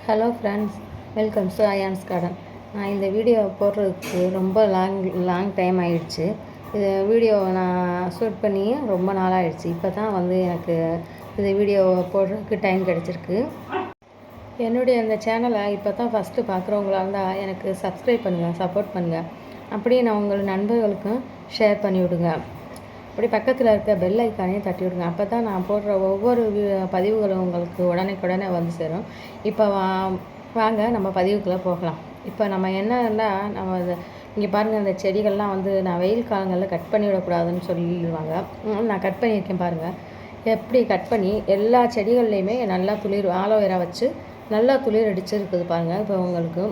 Hello friends, welcome to ions garden. நான் இந்த video போடுறதுக்கு ரொம்ப லாங் டைம் ஆகிடுச்சு. இது வீடியோவை நான் ஷூட் பண்ணி ரொம்ப நாளாகிடுச்சு. இப்போ தான் எனக்கு இந்த வீடியோ போடுறதுக்கு டைம் கிடச்சிருக்கு. என்னுடைய இந்த சேனலை இப்போ தான் ஃபஸ்ட்டு பார்க்குறவங்களா இருந்தால் எனக்கு சப்ஸ்கிரைப் பண்ணுங்கள், சப்போர்ட் பண்ணுங்கள். அப்படியே நான் உங்கள் நண்பர்களுக்கும் ஷேர் பண்ணி விடுங்க. அப்படி பக்கத்தில் இருக்க பெல் ஐக்கானையும் தட்டி விடுங்க. அப்போ தான் நான் போடுற ஒவ்வொரு பதிவுகளும் உங்களுக்கு உடனே வந்து சேரும். இப்போ வாங்க நம்ம பதிவுக்குள்ளே போகலாம். இப்போ நம்ம என்னன்னா, நம்ம இங்கே பாருங்கள், இந்த செடிகள்லாம் நான் வெயில் காலங்களில் கட் பண்ணி விடக்கூடாதுன்னு சொல்லிடுவாங்க. நான் கட் பண்ணியிருக்கேன் பாருங்கள். எப்படி கட் பண்ணி எல்லா செடிகள்லேயுமே நல்லா துளிர் ஆலோவேரா வச்சு நல்லா துளிர் அடிச்சிருக்குது பாருங்கள். இப்போ உங்களுக்கு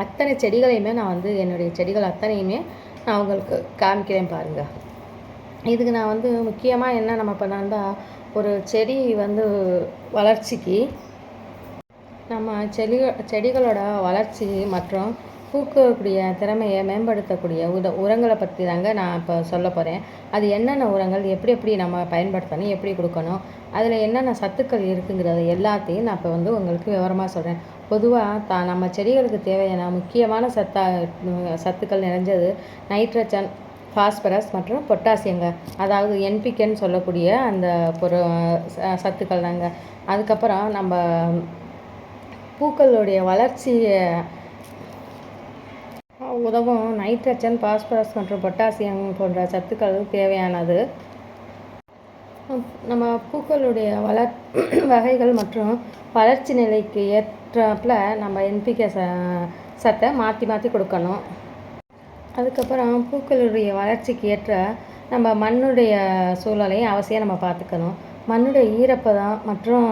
அத்தனை செடிகளையுமே நான் என்னுடைய செடிகள் அத்தனையுமே நான் உங்களுக்கு காமிக்கிறேன் பாருங்கள். இதுக்கு நான் முக்கியமாக என்ன நம்ம பண்ணால், ஒரு செடி வளர்ச்சிக்கு நம்ம செடிகளோட வளர்ச்சி மற்றும் பூக்கக்கூடிய திறமையை மேம்படுத்தக்கூடிய உரங்களை பற்றி தாங்க நான் இப்போ சொல்ல போகிறேன். அது என்னென்ன உரங்கள், எப்படி நம்ம பயன்படுத்தணும், எப்படி கொடுக்கணும், அதில் என்னென்ன சத்துக்கள் இருக்குங்கிறது எல்லாத்தையும் நான் இப்போ உங்களுக்கு விவரமாக சொல்கிறேன். பொதுவாக நம்ம செடிகளுக்கு தேவையான முக்கியமான சத்துக்கள் நிறைஞ்சது நைட்ரஜன், பாஸ்பரஸ் மற்றும் பொட்டாசியங்க, அதாவது என்பிகேன்னு சொல்லக்கூடிய அந்த சத்துக்கள் தாங்க. அதுக்கப்புறம் நம்ம பூக்களுடைய வளர்ச்சியை உதவும் நைட்ரஜன், பாஸ்பரஸ் மற்றும் பொட்டாசியம் போன்ற சத்துக்கள் தேவையானது. நம்ம பூக்களுடைய வகைகள் மற்றும் வளர்ச்சி நிலைக்கு ஏற்றாப்புல நம்ம என்பிகே சத்தை மாற்றி கொடுக்கணும். அதுக்கப்புறம் பூக்களுடைய வளர்ச்சிக்கு ஏற்ற நம்ம மண்ணுடைய சூழலையும் அவசியம் நம்ம பார்த்துக்கணும். மண்ணுடைய ஈரப்பதம் மற்றும்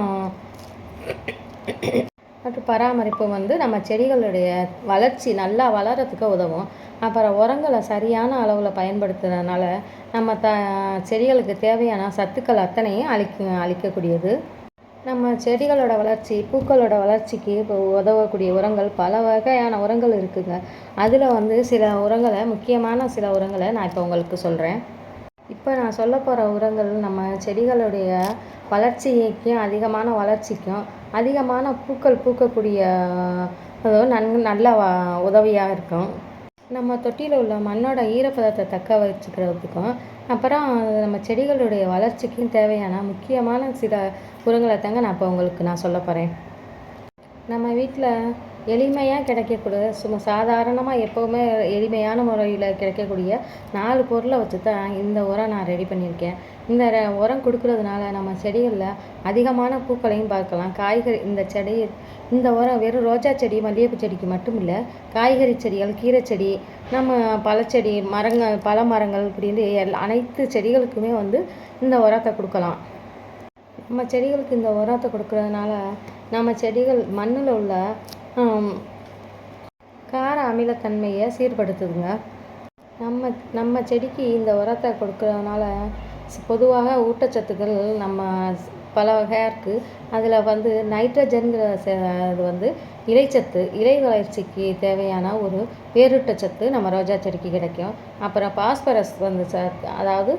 பராமரிப்பு நம்ம செடிகளுடைய வளர்ச்சி நல்லா வளர்கிறதுக்கு உதவும். அப்புறம் உரங்களை சரியான அளவில் பயன்படுத்துறதுனால நம்ம செடிகளுக்கு தேவையான சத்துக்கள் அத்தனையும் அளிக்கக்கூடியது. நம்ம செடிகளோட வளர்ச்சி, பூக்களோட வளர்ச்சிக்கு இப்போ உதவக்கூடிய உரங்கள் பல வகையான உரங்கள் இருக்குதுங்க. அதில் சில உரங்களை, முக்கியமான சில உரங்களை நான் இப்போ உங்களுக்கு சொல்கிறேன். இப்போ நான் சொல்ல போகிற உரங்கள் நம்ம செடிகளுடைய வளர்ச்சிக்கும் அதிகமான பூக்கள் பூக்கக்கூடிய நல்ல உதவியாக இருக்கும். நம்ம தொட்டியில் உள்ள மண்ணோட ஈரப்பதத்தை தக்க வச்சுக்கிறதுக்கும் அப்புறம் நம்ம செடிகளுடைய வளர்ச்சிக்கும் தேவையான முக்கியமான சில உரங்களை தாங்க நான் இப்போ உங்களுக்கு சொல்ல போகிறேன். நம்ம வீட்டில் எளிமையாக கிடைக்கக்கூடிய சாதாரணமாக எப்போவுமே எளிமையான முறையில் கிடைக்கக்கூடிய 4 பொருளை வச்சு தான் இந்த உரம் நான் ரெடி பண்ணியிருக்கேன். இந்த உரம் கொடுக்கறதுனால நம்ம செடிகளில் அதிகமான பூக்களையும் பார்க்கலாம். இந்த உரம் வெறும் ரோஜா செடி, மல்லிகைப்பூ செடிக்கு மட்டும் இல்லை, காய்கறி செடிகள், கீரை செடி, நம்ம பழச்செடி, பல மரங்கள் இப்படின்னு அனைத்து செடிகளுக்குமே இந்த உரத்தை கொடுக்கலாம். நம்ம செடிகளுக்கு இந்த உரத்தை கொடுக்கறதுனால நம்ம செடிகள் மண்ணில் உள்ள கார அமிலத்தன்மையை சீர்படுத்துதுங்க. நம்ம செடிக்கு இந்த உரத்தை கொடுக்கறதுனால பொதுவாக ஊட்டச்சத்துக்கள் நம்ம பல வகையாக இருக்குது. அதில் நைட்ரஜன்கிற இலைச்சத்து, இலை வளர்ச்சிக்கு தேவையான ஒரு வேரூட்டச்சத்து நம்ம ரோஜா செடிக்கு கிடைக்கும். அப்புறம் பாஸ்பரஸ் அதாவது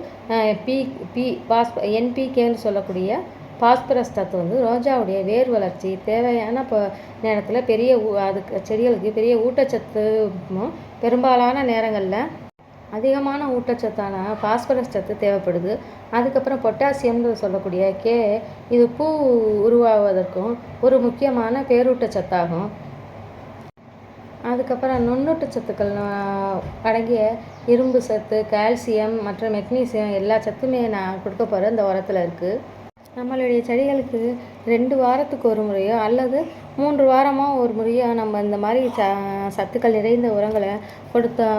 என்பிகேன்னு சொல்லக்கூடிய பாஸ்பரஸ் சத்து ரோஜாவுடைய வேர் வளர்ச்சி தேவையான நேரத்தில் அதுக்கு செடிகளுக்கு பெரிய ஊட்டச்சத்து, பெரும்பாலான நேரங்களில் அதிகமான ஊட்டச்சத்தான பாஸ்பரஸ் சத்து தேவைப்படுது. அதுக்கப்புறம் பொட்டாசியம்னு சொல்லக்கூடிய இது பூ உருவாவதற்கும் ஒரு முக்கியமான பேரூட்டச்சத்தாகும். அதுக்கப்புறம் நுண்ணூட்டச்சத்துக்கள் அடங்கிய இரும்பு சத்து, கால்சியம் மற்றும் மெக்னீசியம் எல்லா சத்துமே நான் கொடுக்க போகிற இந்த உரத்தில் இருக்குது. நம்மளுடைய செடிகளுக்கு 2 வாரத்துக்கு ஒரு முறையோ அல்லது 3 வாரமோ ஒரு முறையோ நம்ம இந்த மாதிரி சத்துக்கள் நிறைந்த உரங்களை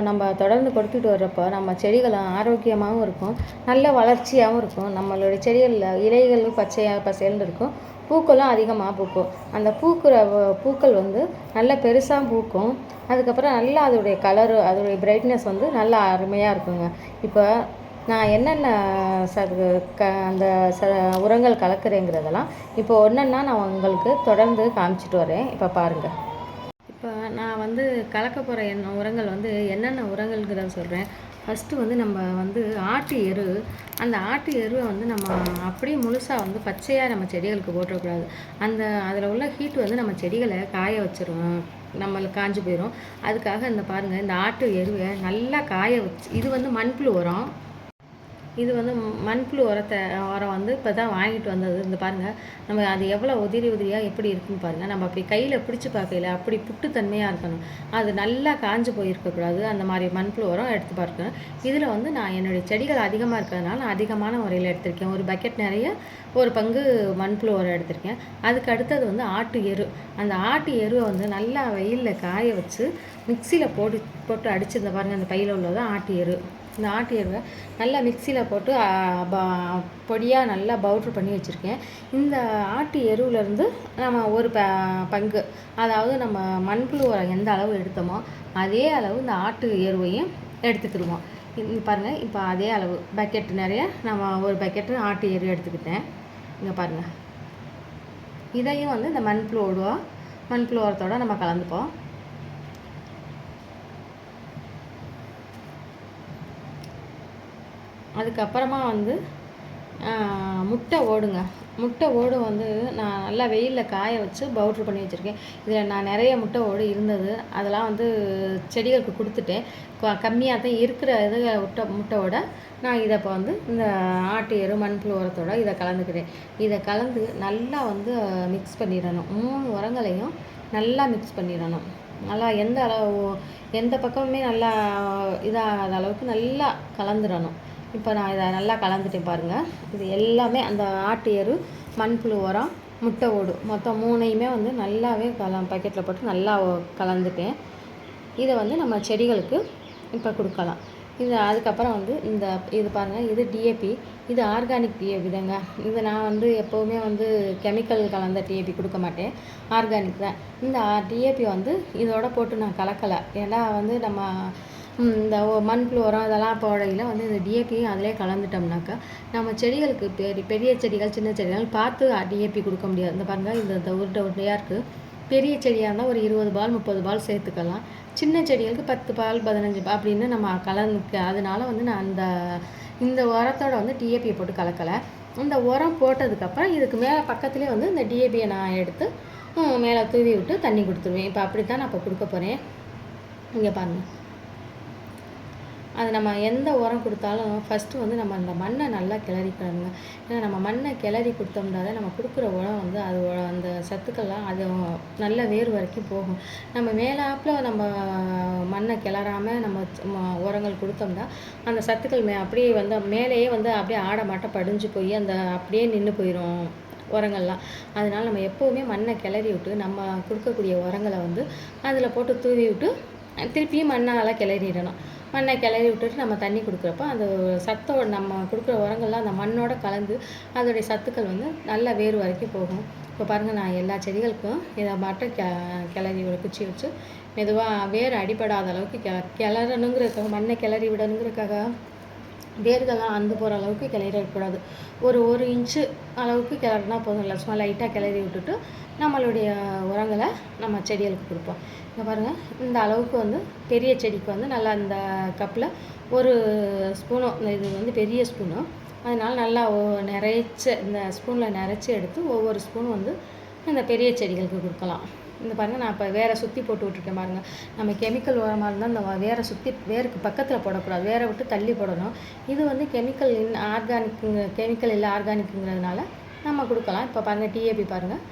நம்ம தொடர்ந்து கொடுத்துட்டு வர்றப்போ நம்ம செடிகள் ஆரோக்கியமாகவும் இருக்கும், நல்ல வளர்ச்சியாகவும் இருக்கும். நம்மளுடைய செடிகளில் இலைகள் பச்சையாக இருக்கும், பூக்களும் அதிகமாக பூக்கும். அந்த பூக்கள் நல்ல பெருசாக பூக்கும். அதுக்கப்புறம் நல்லா அதோடைய கலரு, அதோடைய பிரைட்னஸ் நல்லா அருமையாக இருக்குங்க. இப்போ நான் என்னென்ன அந்த உரங்கள் கலக்கிறேங்கிறதெல்லாம் இப்போ ஒன்றா நான் உங்களுக்கு தொடர்ந்து காமிச்சிட்டு வரேன். இப்போ பாருங்கள். இப்போ நான் கலக்க போகிற உரங்கள் என்னென்ன உரங்கள்ங்கிறத சொல்கிறேன். ஃபஸ்ட்டு வந்து நம்ம வந்து ஆட்டு எரு, அந்த ஆட்டு எருவை வந்து நம்ம அப்படியே முழுசாக வந்து பச்சையாக நம்ம செடிகளுக்கு போட்டுறக்கூடாது. அதில் உள்ள ஹீட் வந்து நம்ம செடிகளை காய வச்சிரும், நம்மளுக்கு காஞ்சு போயிடும். அதுக்காக இந்த பாருங்கள், இந்த ஆட்டு எருவை நல்லா காய வச்சு, இது வந்து மண்புழு உரம். இது வந்து மண்புழு உரம் வந்து இப்போ தான் வாங்கிட்டு வந்தது. இந்த பாருங்கள், நம்ம அது எவ்வளோ உதிரியாக எப்படி இருக்குன்னு பாருங்கள். நம்ம அப்படி கையில் பிடிச்சி பார்க்கல, அப்படி புட்டுத்தன்மையாக இருக்கணும். அது நல்லா காஞ்சு போயிருக்கக்கூடாது. அந்த மாதிரி மண்புழு உரம் எடுத்து பார்க்கணும். இதில் வந்து நான் என்னுடைய செடிகள் அதிகமாக இருக்கிறதுனால நான் அதிகமான முறையில் எடுத்திருக்கேன். ஒரு பக்கெட் நிறைய ஒரு பங்கு மண்புழு உரம் எடுத்திருக்கேன். அதுக்கு அடுத்தது வந்து ஆட்டு எரு. அந்த ஆட்டு எருவை வந்து நல்லா வெயிலில் காய வச்சு மிக்சியில் போட்டு அடிச்சிருந்த பாருங்கள். அந்த பையில் உள்ளது ஆட்டு எரு. இந்த ஆட்டு எருவை நல்லா மிக்சியில் போட்டு பொடியாக நல்லா பவுட்ரு பண்ணி வச்சுருக்கேன். இந்த ஆட்டு எருவிலேருந்து நம்ம ஒரு பங்கு, அதாவது நம்ம மண்புழு உரம் எந்த அளவு எடுத்தோமோ அதே அளவு இந்த ஆட்டு எருவையும் எடுத்துக்கிடுவோம். பாருங்கள், இப்போ அதே அளவு பக்கெட்டு நிறைய நம்ம ஒரு பக்கெட்டு ஆட்டு எரு எடுத்துக்கிட்டேன். இங்கே பாருங்கள், இதையும் வந்து இந்த மண்புழு உரத்தோடு நம்ம கலந்துப்போம். அதுக்கப்புறமா வந்து முட்டை ஓடு வந்து நான் நல்லா வெயிலில் காய வச்சு பவுட்ரு பண்ணி வச்சுருக்கேன். இதில் நான் நிறைய முட்டை ஓடு இருந்தது, அதெல்லாம் வந்து செடிகளுக்கு கொடுத்துட்டேன். கம்மியாக தான் இருக்கிற முட்டையோட நான் இதை இப்போ வந்து இந்த ஆட்டு எரு மண்புழு உரத்தோடு இதை கலந்துக்கிறேன். இதை கலந்து நல்லா வந்து மிக்ஸ் பண்ணிடணும். 3 உரங்களையும் நல்லா மிக்ஸ் பண்ணிடணும். நல்லா எந்த பக்கமுமே நல்லா இதாகாத அளவுக்கு நல்லா கலந்துடணும். இப்போ நான் இதை நல்லா கலந்துட்டேன் பாருங்கள். இது எல்லாமே அந்த ஆட்டு எரு, மண்புழு உரம், முட்டை ஓடு மொத்தம் 3ஐயுமே வந்து நல்லாவே பக்கெட்டில் போட்டு நல்லா கலந்துட்டேன். இதை வந்து நம்ம செடிகளுக்கு இப்போ கொடுக்கலாம். அதுக்கப்புறம் வந்து இது பாருங்கள், இது டிஏபி, இது ஆர்கானிக் டிஏபி தாங்க. இது நான் வந்து எப்போவுமே வந்து கெமிக்கல் கலந்த டிஏபி கொடுக்க மாட்டேன், ஆர்கானிக் தான். இந்த டிஏபி வந்து இதோட போட்டு நான் கலக்கலை. ஏன்னா வந்து நம்ம இந்த மண்புழு உரம் இதெல்லாம் போடையில் வந்து இந்த டிஏபியும் அதிலே கலந்துட்டோம்னாக்கா நம்ம செடிகளுக்கு பெரிய செடிகள் சின்ன செடிகள் பார்த்து டிஏபி கொடுக்க முடியாது. இந்த பாருங்கள், இந்த உருண்டையாக இருக்குது. பெரிய செடியாக இருந்தால் ஒரு 20 பால் 30 பால் சேர்த்துக்கலாம். சின்ன செடிகளுக்கு 10 பால் 15 பால் அப்படின்னு நம்ம அதனால வந்து நான் இந்த உரத்தோட வந்து டிஏபியை போட்டு கலக்கலை. இந்த உரம் போட்டதுக்கப்புறம் இதுக்கு மேலே பக்கத்துலேயே வந்து இந்த டிஏபியை நான் எடுத்து மேலே தூவி விட்டு தண்ணி கொடுத்துருவேன். இப்போ அப்படி தான் நான் இப்போ கொடுக்க போகிறேன். இங்கே பாருங்கள், அது நம்ம எந்த உரம் கொடுத்தாலும் ஃபஸ்ட்டு வந்து நம்ம அந்த மண்ணை நல்லா கிளறிக்கணுங்க. ஏன்னா நம்ம மண்ணை கிளறி கொடுத்தோம்னாலே நம்ம கொடுக்குற உரம் வந்து அந்த சத்துக்கள்லாம் அது நல்ல வேர் வரைக்கும் போகும். நம்ம மேலாப்பில் நம்ம மண்ணை கிளறாமல் நம்ம உரங்கள் கொடுத்தோம்னா அந்த சத்துக்கள் அப்படியே வந்து மேலேயே வந்து அப்படியே ஆடமாட்டம் படிஞ்சு போய் அப்படியே நின்று போயிடும் உரங்கள்லாம். அதனால் நம்ம எப்போவுமே மண்ணை கிளறி விட்டு நம்ம கொடுக்கக்கூடிய உரங்களை வந்து அதில் போட்டு தூவி விட்டு திருப்பியும் மண்ணை நல்லா கிளறிடணும். மண்ணை கிளறி விட்டுட்டு நம்ம தண்ணி கொடுக்குறப்போ அந்த சத்தோட நம்ம கொடுக்குற உரங்கள்லாம் அந்த மண்ணோட கலந்து அதோடைய சத்துக்கள் வந்து நல்ல வேர் வரைக்கும் போகும். இப்போ பாருங்கள், நான் எல்லா செடிகளுக்கும் இதை மட்டும் கிளறி ஒரு குச்சி வச்சு மெதுவாக வேர் அடிபடாத அளவுக்கு கிளறணுங்கிறதுக்காக, மண்ணை கிளறி விடணுங்கிறதுக்காக வேர்கள்லாம் அந்து போகிற அளவுக்கு கிளறிடக்கூடாது. ஒரு இன்ச்சு அளவுக்கு கிளறினா போதும். இல்லை, சும்மா லைட்டாக கிளறி விட்டுட்டு நம்மளுடைய உரங்களை நம்ம செடிகளுக்கு கொடுப்போம். இங்கே பாருங்கள், இந்த அளவுக்கு வந்து பெரிய செடிக்கு வந்து நல்லா இந்த கப்பில் ஒரு ஸ்பூனும், இது வந்து பெரிய ஸ்பூனும், அதனால் நல்லா இந்த ஸ்பூனில் நிறைச்சி எடுத்து ஒவ்வொரு ஸ்பூனும் வந்து இந்த பெரிய செடிகளுக்கு கொடுக்கலாம். இந்த பாருங்கள், நான் இப்போ வேரை சுற்றி போட்டு விட்ருக்கேன் பாருங்கள். நம்ம கெமிக்கல் உரமாக இருந்தால் இந்த வேரை சுற்றி வேருக்கு பக்கத்தில் போடக்கூடாது, வேரை விட்டு தள்ளி போடணும். இது வந்து கெமிக்கல் இல்லை ஆர்கானிக்குங்கிறதுனால நம்ம கொடுக்கலாம். இப்போ பாருங்கள், டிஏபி பாருங்கள்,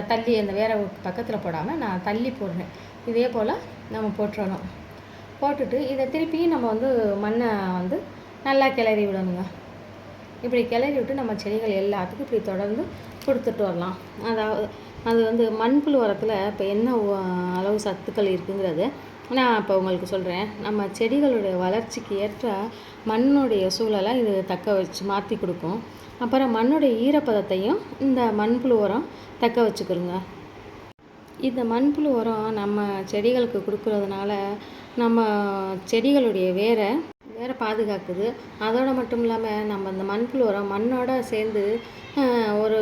தள்ளி அந்த வேரை பக்கத்தில் போடாமல் நான் தள்ளி போடுறேன். இதே போல் நம்ம போட்டுறணும். போட்டுட்டு இதை திருப்பியும் நம்ம வந்து மண்ணை வந்து நல்லா கிளறி விடணுங்க. இப்படி கிளறி விட்டு நம்ம செடிகள் எல்லாத்துக்கும் இப்படி தொடர்ந்து கொடுத்துட்டு வரலாம். அது வந்து மண்புழு உரத்தில் இப்போ என்ன அளவு சத்துக்கள் இருக்குங்கிறது நான் இப்போ உங்களுக்கு சொல்கிறேன். நம்ம செடிகளுடைய வளர்ச்சிக்கு ஏற்ற மண்ணுடைய சூழலை இது தக்க வச்சு மாற்றி கொடுக்கும். அப்புறம் மண்ணுடைய ஈரப்பதத்தையும் இந்த மண்புழு உரம் தக்க வச்சுக்கிறோங்க. இந்த மண்புழு உரம் நம்ம செடிகளுக்கு கொடுக்குறதுனால நம்ம செடிகளுடைய வேரை பாதுகாக்குது. அதோடு மட்டும் இல்லாமல் நம்ம இந்த மண்புழு உரம் மண்ணோட சேர்ந்து ஒரு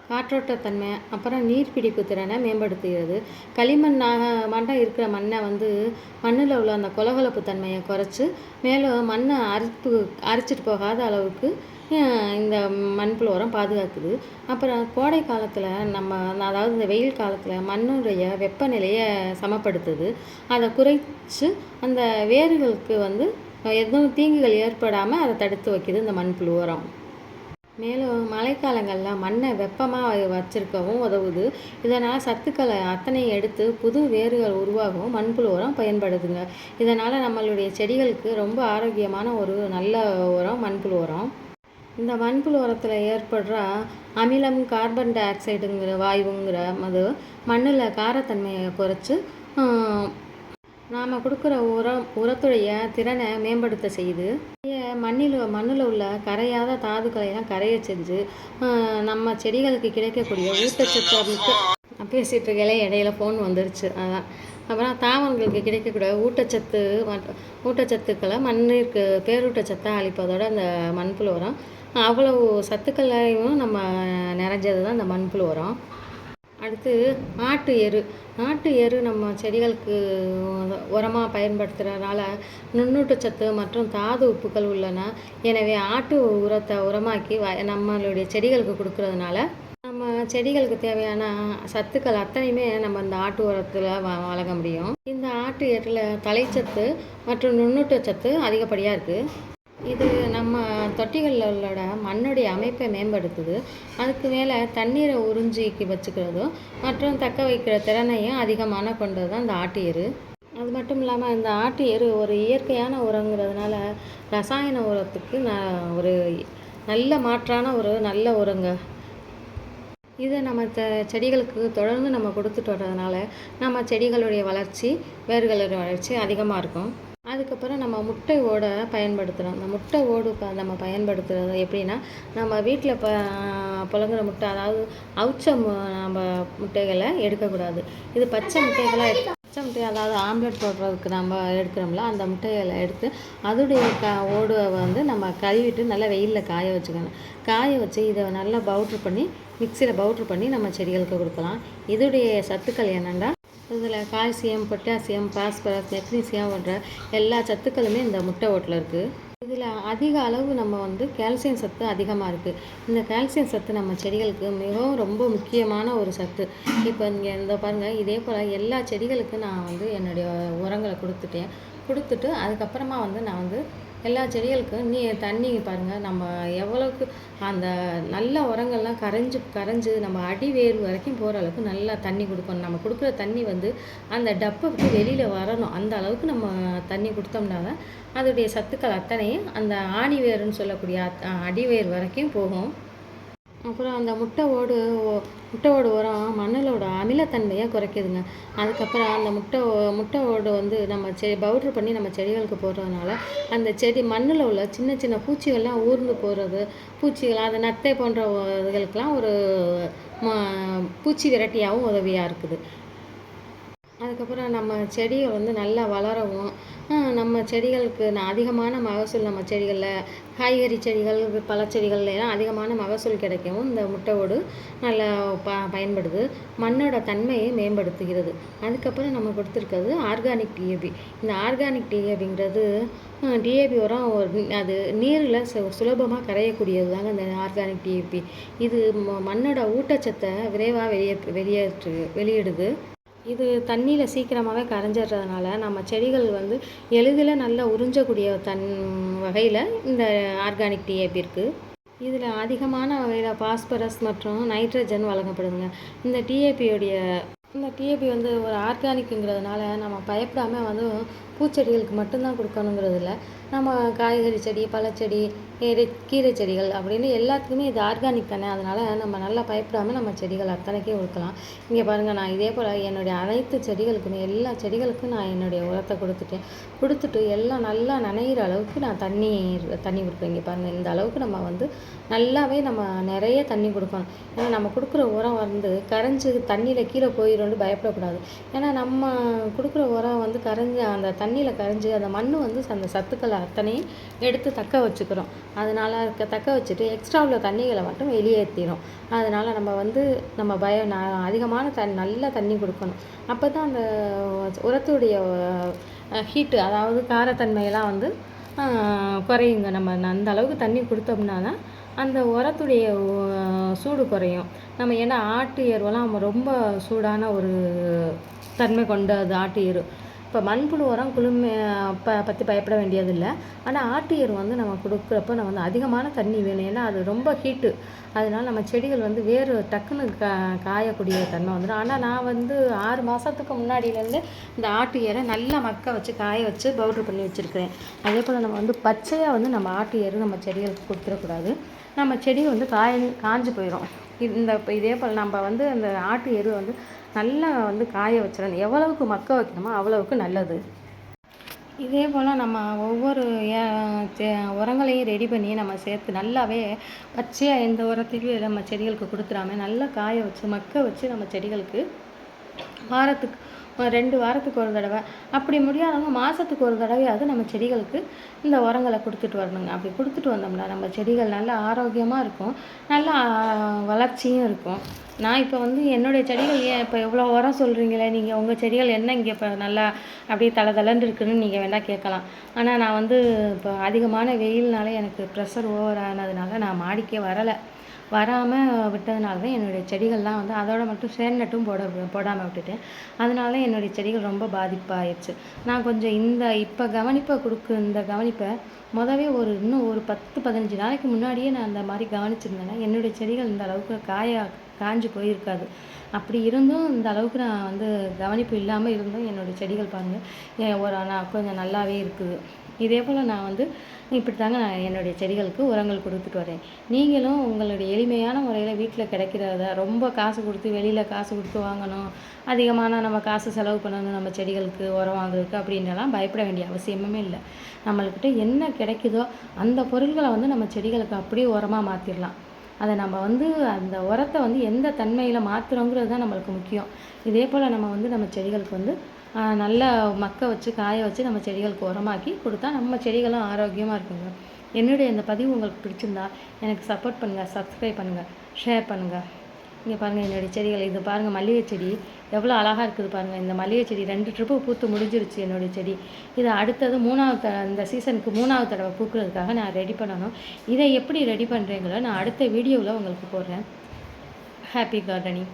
காற்றோட்டத்தன்மை, அப்புறம் நீர்பிடிப்பு திறனை மேம்படுத்துகிறது. களிமண்ணாக மண்டம் இருக்கிற மண்ணை வந்து மண்ணில் உள்ள அந்த கொலகொலப்பு தன்மையை குறைச்சி மேலும் மண்ணை அரிச்சிட்டு போகாத அளவுக்கு இந்த மண்புழு உரம் பாதுகாக்குது. அப்புறம் கோடை காலத்தில் அதாவது இந்த வெயில் காலத்தில் மண்ணுடைய வெப்பநிலையை சமப்படுத்துது. அதை குறைச்சி அந்த வேர்களுக்கு வந்து எதுவும் தீங்குகள் ஏற்படாமல் அதை தடுத்து வைக்குது இந்த மண்புழு உரம். மேலும் மழைக்காலங்களில் மண்ணை வெப்பமாக வச்சிருக்கவும் உதவுது. இதனால் சத்துக்களை அத்தனையும் எடுத்து புது வேர்கள் உருவாகவும் மண்புழு உரம் பயன்படுதுங்க. இதனால் நம்மளுடைய செடிகளுக்கு ரொம்ப ஆரோக்கியமான ஒரு நல்ல உரம் மண்புழு உரம். இந்த மண்புழு உரத்தில் ஏற்படுற அமிலம், கார்பன் டை ஆக்சைடுங்கிற வாயுங்கிற அது மண்ணில் காரத்தன்மையை குறைச்சி நாம் கொடுக்குற உரத்துடைய திறனை மேம்படுத்த செய்யுது. மண்ணில் உள்ள கரையாத தாதுக்களையெல்லாம் கரைய செஞ்சு நம்ம செடிகளுக்கு கிடைக்கக்கூடிய ஊட்டச்சத்து பேசிகிட்டு இருக்கையில இடையில ஃபோன் வந்துருச்சு. அதான் அப்புறம் தாவரங்களுக்கு கிடைக்கக்கூடிய ஊட்டச்சத்துக்களை மண்ணிற்கு பேரூட்டச்சத்தாக அளிப்பதோட அந்த மண்புழு உரம் அவ்வளவு சத்துக்களையும் நம்ம நிறைஞ்சது தான் இந்த மண்புழு உரம். அடுத்து ஆட்டு எரு நம்ம செடிகளுக்கு உரமாக பயன்படுத்துகிறதுனால நுண்ணூட்டச்சத்து மற்றும் தாது உப்புக்கள் உள்ளன. எனவே ஆட்டு உரத்தை உரமாக்கி நம்மளுடைய செடிகளுக்கு கொடுக்கறதுனால நம்ம செடிகளுக்கு தேவையான சத்துக்கள் அத்தனையுமே நம்ம இந்த ஆட்டு உரத்தில் வழங்க முடியும். இந்த ஆட்டு எருவில் தலைச்சத்து மற்றும் நுண்ணூட்டச்சத்து அதிகப்படியாக இருக்குது. இது நம்ம தொட்டிகளோட மண்ணுடைய அமைப்பை மேம்படுத்துது. அதுக்கு மேலே தண்ணீரை உறிஞ்சிக்கு வச்சுக்கிறதும் மற்றும் தக்க வைக்கிற திறனையும் அதிகமான கொண்டது தான் இந்த ஆட்டு எரு. அது மட்டும் இல்லாமல் இந்த ஆட்டு எரு ஒரு இயற்கையான உரங்கிறதுனால ரசாயன உரத்துக்கு ஒரு நல்ல மாற்றான ஒரு நல்ல உரங்க. இதை நம்ம செடிகளுக்கு தொடர்ந்து நம்ம கொடுத்துட்டு வர்றதுனால நம்ம செடிகளுடைய வளர்ச்சி, வேர்களுடைய வளர்ச்சி அதிகமாக இருக்கும். அதுக்கப்புறம் நம்ம முட்டை ஓடை பயன்படுத்துகிறோம். அந்த முட்டை ஓடு நம்ம பயன்படுத்துகிறது எப்படின்னா, நம்ம வீட்டில் புழங்குற முட்டை, அதாவது அவிச்ச நம்ம முட்டைகளை எடுக்கக்கூடாது. இது பச்சை முட்டைகளை அதாவது ஆம்லெட் போடுறதுக்கு நம்ம எடுக்கிறோம்ல, அந்த முட்டைகளை எடுத்து அதோடைய ஓடை வந்து நம்ம கழுவிட்டு நல்லா வெயிலில் காய வச்சுக்கணும். காய வச்சு இதை நல்லா மிக்சியில் பவுட்ரு பண்ணி நம்ம செடிகளுக்கு கொடுக்கலாம். இதோடைய சத்துக்கள் என்னென்னா, இதில் கால்சியம், பொட்டாசியம், பாஸ்பரஸ், மெக்னீசியம் போன்ற எல்லா சத்துக்களுமே இந்த முட்டை ஓட்டில் இருக்குது. இதில் அதிக அளவு நம்ம வந்து கால்சியம் சத்து அதிகமாக இருக்குது. இந்த கால்சியம் சத்து நம்ம செடிகளுக்கு மிகவும் ரொம்ப முக்கியமான ஒரு சத்து. இப்போ இங்கே இந்த பாருங்கள், இதே போல் எல்லா செடிகளுக்கும் நான் வந்து என்னுடைய உரங்களை கொடுத்துட்டு அதுக்கப்புறமா வந்து நான் வந்து எல்லா செடிகளுக்கும் தண்ணி பாருங்கள், நம்ம எவ்வளோக்கு அந்த நல்ல உரங்கள்லாம் கரைஞ்சி நம்ம அடி வேர் வரைக்கும் போகிற அளவுக்கு நல்லா தண்ணி கொடுக்கணும். நம்ம கொடுக்குற தண்ணி வந்து அந்த டப்பை விட்டு வெளியில் வரணும். அந்த அளவுக்கு நம்ம தண்ணி கொடுத்தோம்னா தான் அதோடைய சத்துக்கள் அத்தனையும் அந்த ஆணி வேருன்னு சொல்லக்கூடிய அடிவேர் வரைக்கும் போகும். அப்புறம் அந்த முட்டை ஓடு உரம் மண்ணிலோட அமிலத்தன்மையை குறைக்குதுங்க. அதுக்கப்புறம் அந்த முட்டை ஓடு வந்து நம்ம பவுட்ரு பண்ணி நம்ம செடிகளுக்கு போடுறதுனால அந்த செடி மண்ணில் உள்ள சின்ன சின்ன பூச்சிகள்லாம் ஊர்ந்து போகிறது, பூச்சிகள் அது நத்தை போன்ற இதுகளுக்கெல்லாம் ஒரு பூச்சி விரட்டியாகவும் உதவியாக இருக்குது. அதுக்கப்புறம் நம்ம செடியை வந்து நல்லா வளரவும் நம்ம செடிகளுக்கு அதிகமான மகசூல், நம்ம செடிகளில் காய்கறி செடிகள், பழச்செடிகள்லாம் அதிகமான மகசூல் கிடைக்கவும் இந்த முட்டை ஓடு நல்லா பயன்படுது. மண்ணோட தன்மையை மேம்படுத்துகிறது. அதுக்கப்புறம் நம்ம கொடுத்துருக்கிறது ஆர்கானிக் டிஏபி. இந்த ஆர்கானிக் டிஏபிங்கிறது டிஏபி உரம் அது நீரில் சுலபமாக கரையக்கூடியது தாங்க இந்த ஆர்கானிக் டிஏபி. இது மண்ணோட ஊட்டச்சத்தை விரைவாக வெளியிடுது. இது தண்ணியில் சீக்கிரமாகவே கரைஞ்சிடுறதுனால நம்ம செடிகள் வந்து எளிதில் நல்லா உறிஞ்சக்கூடிய வகையில் இந்த ஆர்கானிக் டிஏபி இருக்குது. இதில் அதிகமான வகையில் பாஸ்பரஸ் மற்றும் நைட்ரஜன் வழங்கப்படுதுங்க. இந்த டிஏபி வந்து ஒரு ஆர்கானிக்குங்கிறதுனால நம்ம பயப்படாமல் வந்து பூச்செடிகளுக்கு மட்டும்தான் கொடுக்கணுங்கிறது இல்லை. நம்ம காய்கறி செடி, பழச்செடி, கீரை செடிகள் அப்படின்னு எல்லாத்துக்குமே இது ஆர்கானிக் தானே. அதனால் நம்ம நல்லா பயப்படாமல் நம்ம செடிகள் அத்தனைக்கும் கொடுக்கலாம். இங்கே பாருங்கள், நான் இதே போல் என்னுடைய அனைத்து செடிகளுக்குமே எல்லா செடிகளுக்கும் நான் என்னுடைய உரத்தை கொடுத்துட்டு எல்லாம் நல்லா நனைகிற அளவுக்கு நான் தண்ணி கொடுப்பேன். இங்கே பாருங்கள், இந்த அளவுக்கு நம்ம வந்து நல்லாவே நம்ம நிறைய தண்ணி கொடுக்கணும். ஏன்னா நம்ம கொடுக்குற உரம் வந்து கரைஞ்சி தண்ணியில் கீழே போயிடும்னு பயப்படக்கூடாது. ஏன்னா நம்ம கொடுக்குற உரம் வந்து அந்த தண்ணியில் கரைஞ்சி அந்த மண் வந்து அந்த சத்துக்கள் தண்ணிகளை அத்தனையும் எடுத்து தக்க வச்சுக்கிறோம். அதனால் தக்க வச்சுட்டு எக்ஸ்ட்ரா உள்ள தண்ணிகளை மட்டும் வெளியேற்றிடும். அதனால் நம்ம வந்து அதிகமான நல்ல தண்ணி கொடுக்கணும். அப்போ தான் அந்த உரத்துடைய ஹீட்டு, அதாவது காரத்தன்மையெல்லாம் வந்து குறையுங்க. நம்ம அந்த அளவுக்கு தண்ணி கொடுத்தோம்னா தான் அந்த உரத்துடைய சூடு குறையும். நம்ம ஏன்னா ஆட்டு எருவெல்லாம் ரொம்ப சூடான ஒரு தன்மை கொண்டது ஆட்டு எரு. இப்போ மண்புழு உரம் குளுமை பற்றி பயப்பட வேண்டியதில்லை. ஆனால் ஆட்டு எரு வந்து நம்ம கொடுக்குறப்ப நம்ம வந்து அதிகமான தண்ணி வேணும். ஏன்னா அது ரொம்ப ஹீட்டு. அதனால் நம்ம செடிகள் வந்து வேறு டக்குன்னு காயக்கூடிய தன்மை வந்துடும். ஆனால் நான் வந்து 6 மாதத்துக்கு முன்னாடியிலேருந்து இந்த ஆட்டு எரை நல்லா மக்க வச்சு காய வச்சு பவுட்ரு பண்ணி வச்சுருக்கிறேன். அதே போல் நம்ம வந்து பச்சையாக வந்து நம்ம ஆட்டு எரு நம்ம செடிகளுக்கு கொடுத்துடக்கூடாது. நம்ம செடி வந்து காஞ்சு போயிடும். இதே போல் நம்ம வந்து அந்த ஆட்டு எரு வந்து நல்லா வந்து காய வச்சிடணும். எவ்வளவுக்கு மக்க வைக்கணுமோ அவ்வளவுக்கு நல்லது. இதே போல் நம்ம ஒவ்வொரு உரங்களையும் ரெடி பண்ணி நம்ம சேர்த்து நல்லாவே பச்சையாக எந்த உரத்தையும் நம்ம செடிகளுக்கு கொடுத்துடாம நல்லா காய வச்சு மக்க வச்சு நம்ம செடிகளுக்கு வாரத்துக்கு 2 வாரத்துக்கு ஒரு தடவை, அப்படி முடியாதவங்க மாதத்துக்கு ஒரு தடவையாவது நம்ம செடிகளுக்கு இந்த உரங்களை கொடுத்துட்டு வரணுங்க. அப்படி கொடுத்துட்டு வந்தோம்னா நம்ம செடிகள் நல்லா ஆரோக்கியமாக இருக்கும், நல்லா வளர்ச்சியும் இருக்கும். நான் இப்போ வந்து என்னுடைய செடிகள் ஏன் இப்போ எவ்வளோ உரம் சொல்கிறீங்களே, நீங்கள் உங்கள் செடிகள் என்ன இங்கே இப்போ நல்லா அப்படியே தளதளன்னு இருக்குதுன்னு நீங்கள் வேணால் கேட்கலாம். ஆனால் நான் வந்து இப்போ அதிகமான வெயில்னால எனக்கு ப்ரெஷர் ஓவர் ஆனதுனால நான் மாடிக்கே வராமல் விட்டதுனால தான் என்னுடைய செடிகள்லாம் வந்து அதோட மட்டும் சேர்நட்டும் போடாமல் விட்டுட்டேன். அதனால என்னுடைய செடிகள் ரொம்ப பாதிப்பாகிடுச்சு. நான் கொஞ்சம் இப்போ இந்த கவனிப்பை இன்னும் ஒரு 10-15 நாளைக்கு முன்னாடியே நான் அந்த மாதிரி கவனிச்சிருந்தேன்னா என்னுடைய செடிகள் இந்த அளவுக்கு காஞ்சு போயிருக்காது. அப்படி இருந்தும் இந்த அளவுக்கு நான் வந்து கவனிப்பு இல்லாமல் இருந்தும் என்னுடைய செடிகள் பாருங்கள் நான் கொஞ்சம் நல்லாவே இருக்குது. இதே போல் நான் வந்து இப்படி தாங்க நான் என்னுடைய செடிகளுக்கு உரங்கள் கொடுத்துட்டு வரேன். நீங்களும் உங்களுடைய எளிமையான முறையில் வீட்டில் கிடைக்கிறத ரொம்ப காசு கொடுத்து வெளியில் காசு கொடுத்து வாங்கணும், அதிகமான நம்ம காசு செலவு பண்ணணும் நம்ம செடிகளுக்கு உரம் வாங்குறதுக்கு அப்படின்றலாம் பயப்பட வேண்டிய அவசியமே இல்லை. நம்மள்கிட்ட என்ன கிடைக்குதோ அந்த பொருட்களை வந்து நம்ம செடிகளுக்கு அப்படியே உரமாக மாற்றிடலாம். அதை நம்ம வந்து அந்த உரத்தை வந்து எந்த தன்மையில் மாற்றுறோங்கிறது தான் நம்மளுக்கு முக்கியம். இதே போல் நம்ம வந்து நம்ம செடிகளுக்கு வந்து நல்லா மக்க வச்சு காய வச்சு நம்ம செடிகளுக்கு உரமாக்கி கொடுத்தா நம்ம செடிகளும் ஆரோக்கியமாக இருக்குங்க. என்னுடைய இந்த பதிவு உங்களுக்கு பிடிச்சிருந்தா எனக்கு சப்போர்ட் பண்ணுங்கள், சப்ஸ்கிரைப் பண்ணுங்கள், ஷேர் பண்ணுங்கள். இங்கே பாருங்கள் என்னுடைய செடிகள், இது பாருங்கள் மல்லிகை செடி எவ்வளோ அழகாக இருக்குது பாருங்கள். இந்த மல்லிகை செடி 2 ட்ரிப்பு பூத்து முடிஞ்சிருச்சு என்னுடைய செடி. இதை அடுத்தது இந்த சீசனுக்கு 3வது தடவை பூக்கிறதுக்காக நான் ரெடி பண்ணணும். இதை எப்படி ரெடி பண்ணுறேங்களோ நான் அடுத்த வீடியோவில் உங்களுக்கு போடுறேன். Happy gardening.